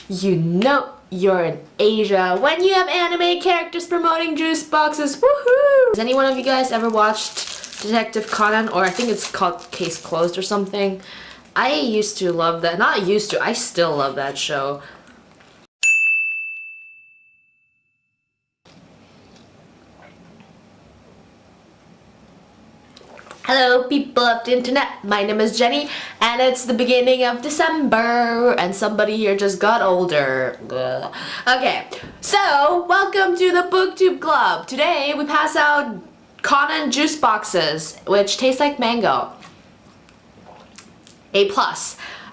you know you're in Asia when you have anime characters promoting juice boxes. Woohoo! Has any one of you guys ever watched Detective Conan, or I think it's called Case Closed or something? I used to love that. Not used to, I still love that show. Hello people of the internet, my name is Jenny and it's the beginning of December and somebody here just got older. Ugh. Okay, so welcome to the BookTube Club. Today we pass out Conan juice boxes which taste like mango. A+.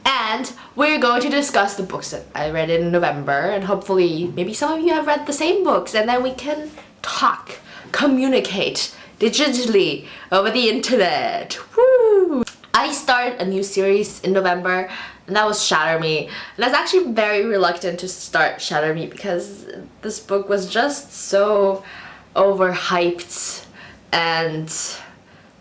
And we're going to discuss the books that I read in November, and hopefully maybe some of you have read the same books, and then we can talk, communicate digitally over the internet. Woo! I started a new series in November, and that was Shatter Me. And I was actually very reluctant to start Shatter Me because this book was just so overhyped,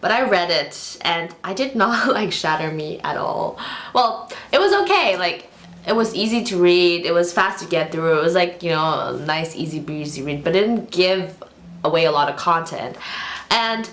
but I read it and I did not like Shatter Me at all. Well, it was okay, like it was easy to read, it was fast to get through, it was like, you know, a nice easy breezy read, but it didn't give away a lot of content. And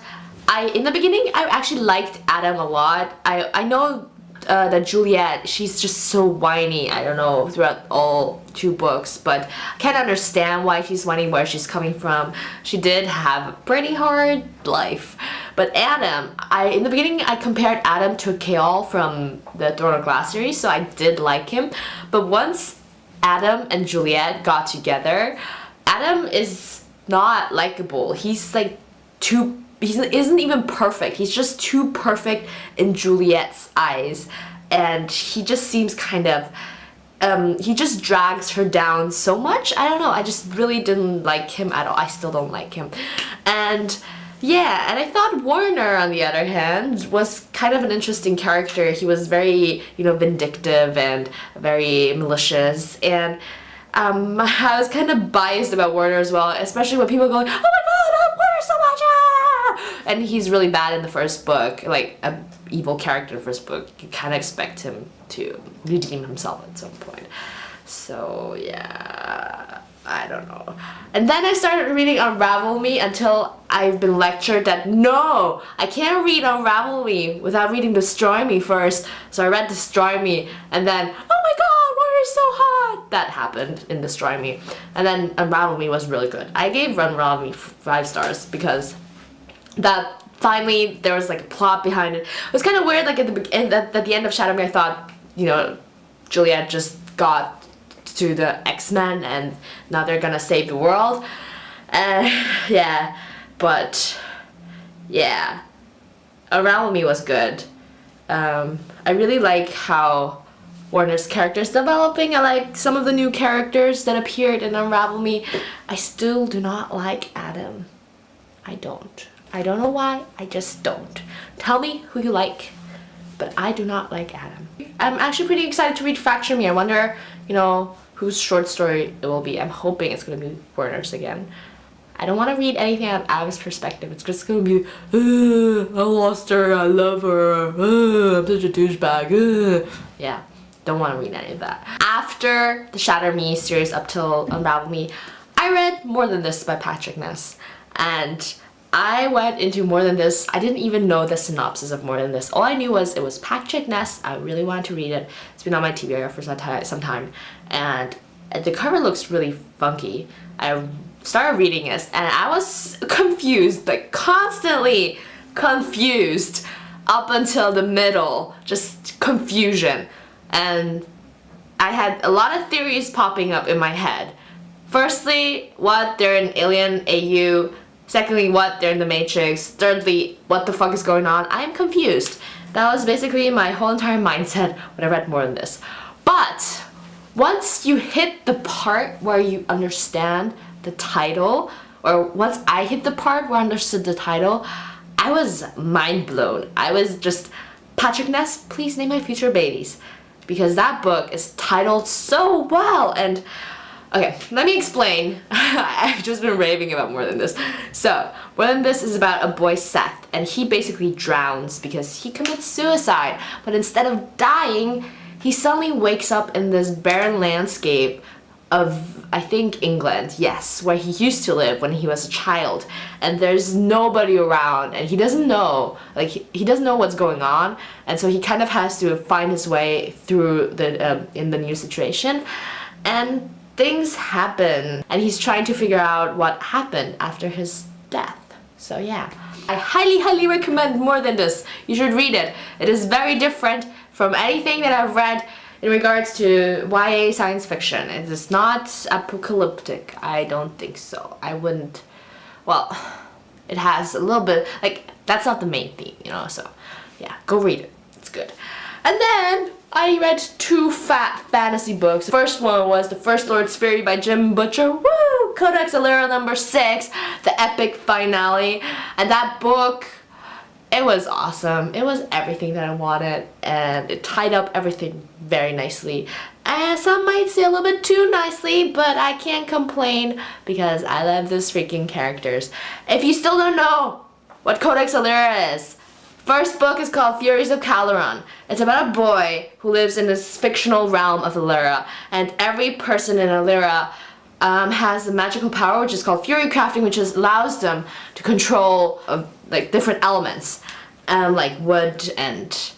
in the beginning, I actually liked Adam a lot. I know that Juliet, she's just so whiny, I don't know, throughout all 2 books, but I can't understand why she's whiny, where she's coming from. She did have a pretty hard life. But Adam, in the beginning I compared Adam to Keol from the Throne of Glass series, so I did like him. But once Adam and Juliet got together, Adam is not likable. He's like he isn't even perfect. He's just too perfect in Juliet's eyes, and he just seems kind of he just drags her down so much. I don't know, I just really didn't like him at all. I still don't like him. And yeah, and I thought Warner, on the other hand, was kind of an interesting character. He was very, you know, vindictive and very malicious, and I was kind of biased about Warner as well, especially when people go, oh my god, I love Warner so much! Ah! And he's really bad in the first book, like an evil character in the first book. You kind of expect him to redeem himself at some point. So yeah, I don't know. And then I started reading Unravel Me until I've been lectured that no, I can't read Unravel Me without reading Destroy Me first. So I read Destroy Me, and then, oh my god, Warner is so hot! That happened in Destroy Me. And then Unravel Me was really good. I gave Unravel Me 5 stars because that finally there was like a plot behind it. It was kind of weird, like at the end of Shatter Me, I thought, you know, Juliet just got to the X-Men and now they're gonna save the world. Yeah, but yeah, Unravel Me was good. I really like how Warner's character is developing. I like some of the new characters that appeared in Unravel Me. I still do not like Adam. I don't. I don't know why, I just don't. Tell me who you like, but I do not like Adam. I'm actually pretty excited to read Fracture Me. I wonder, you know, whose short story it will be. I'm hoping it's gonna be Warner's again. I don't want to read anything out of Adam's perspective. It's just gonna be, I lost her, I love her, I'm such a douchebag. Yeah, don't want to read any of that. After the Shatter Me series up till Unravel Me, I read More Than This by Patrick Ness. And I went into More Than This. I didn't even know the synopsis of More Than This. All I knew was it was Patrick Ness. I really wanted to read it. It's been on my TBR for some time. And the cover looks really funky. I started reading it and I was confused, like constantly confused up until the middle. Just confusion. And I had a lot of theories popping up in my head. Firstly, what, they're an alien AU. Secondly, what, they're in the Matrix. Thirdly, what the fuck is going on? I'm confused. That was basically my whole entire mindset when I read More Than This. But once you hit the part where you understand the title, or once I hit the part where I understood the title, I was mind blown. I was just, Patrick Ness, please name my future babies. Because that book is titled so well. And okay, let me explain. I've just been raving about More Than This. So, More Than This is about a boy, Seth, and he basically drowns because he commits suicide. But instead of dying, he suddenly wakes up in this barren landscape of, I think, England, yes, where he used to live when he was a child, and there's nobody around, and he doesn't know, like, he doesn't know what's going on, and so he kind of has to find his way through the in the new situation, and things happen, and he's trying to figure out what happened after his death. So yeah, I highly recommend More Than This. You should read it. It is very different from anything that I've read in regards to YA science fiction. It is not apocalyptic. I don't think so. I wouldn't, well, it has a little bit, like, that's not the main theme, you know, so yeah, go read it. It's good. And then I read 2 fat fantasy books. The first one was The First Lord's Fury by Jim Butcher. Woo! Codex Alera #6, the epic finale. And that book, it was awesome. It was everything that I wanted, and it tied up everything very nicely. And some might say a little bit too nicely, but I can't complain because I love those freaking characters. If you still don't know what Codex Alera is, first book is called Furies of Caleron. It's about a boy who lives in this fictional realm of Alera, and every person in Alera has a magical power which is called Fury Crafting, which allows them to control like different elements, like wood and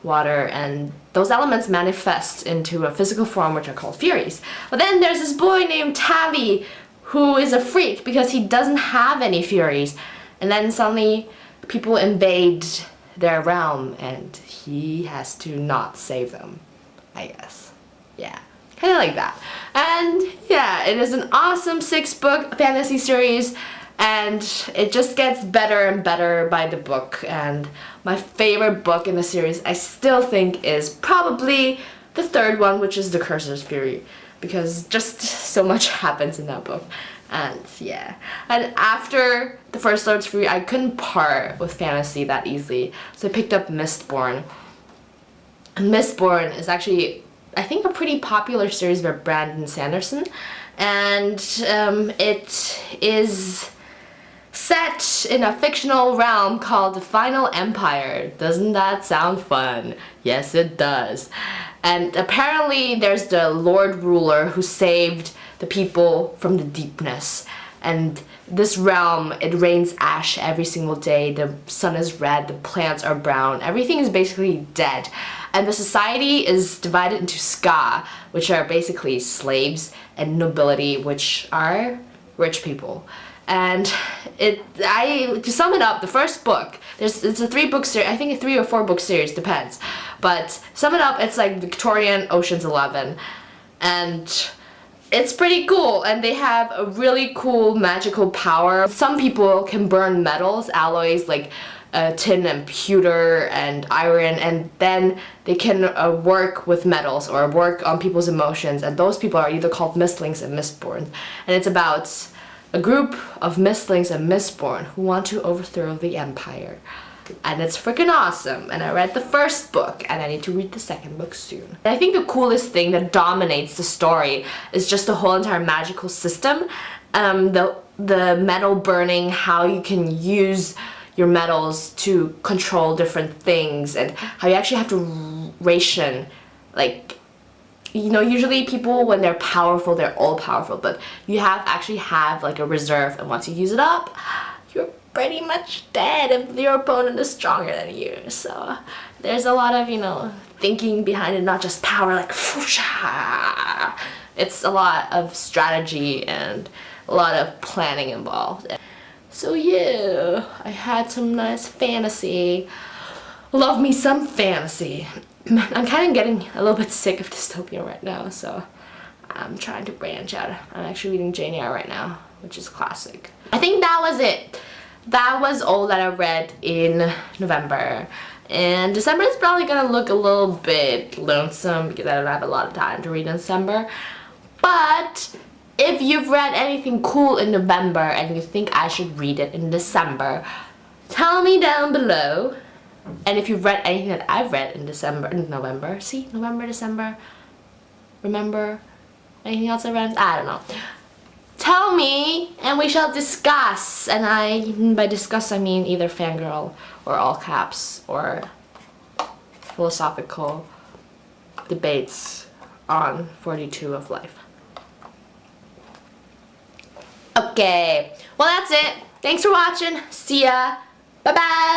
water, and those elements manifest into a physical form which are called Furies. But then there's this boy named Tavi who is a freak because he doesn't have any Furies, and then suddenly people invade their realm and he has to not save them, I guess. Yeah, kind of like that. And yeah, it is an awesome 6-book fantasy series, and it just gets better and better by the book. And my favorite book in the series, I still think, is probably the 3rd one, which is The Cursed Fury, because just so much happens in that book. And yeah, and after The First Lord's Fury, I couldn't part with fantasy that easily, so I picked up Mistborn. And Mistborn is actually, I think, a pretty popular series by Brandon Sanderson, and it is set in a fictional realm called the Final Empire. Doesn't that sound fun? Yes, it does. And apparently there's the Lord Ruler who saved the people from the deepness, and this realm, it rains ash every single day, the sun is red, the plants are brown, everything is basically dead, and the society is divided into ska, which are basically slaves, and nobility, which are rich people. And to sum it up, the first book, it's a 3-book series, I think a 3 or 4-book series, depends, but sum it up, it's like Victorian Ocean's 11, and it's pretty cool, and they have a really cool magical power. Some people can burn metals, alloys like tin and pewter and iron, and then they can work with metals or work on people's emotions, and those people are either called Mistlings and Mistborn. And it's about a group of Mistlings and Mistborn who want to overthrow the Empire. And it's freaking awesome, and I read the first book and I need to read the second book soon. I think the coolest thing that dominates the story is just the whole entire magical system, the metal burning, how you can use your metals to control different things, and how you actually have to ration, like, you know, usually people, when they're powerful, they're all powerful, but you actually have like a reserve, and once you use it up, you're pretty much dead if your opponent is stronger than you. So there's a lot of, you know, thinking behind it, not just power, like, it's a lot of strategy and a lot of planning involved. So yeah, I had some nice fantasy. Love me some fantasy. I'm kind of getting a little bit sick of dystopian right now, so I'm trying to branch out. I'm actually reading Jane Eyre right now, which is classic. I think that was it. That was all that I read in November. And December is probably gonna look a little bit lonesome because I don't have a lot of time to read in December. But if you've read anything cool in November and you think I should read it in December, tell me down below. And if you've read anything that I've read in November, see, November, December, remember, anything else I read? I don't know. Tell me, and we shall discuss. And by discuss, I mean either fangirl, or all caps, or philosophical, debates on 42 of life. Okay, well that's it. Thanks for watching. See ya. Bye bye.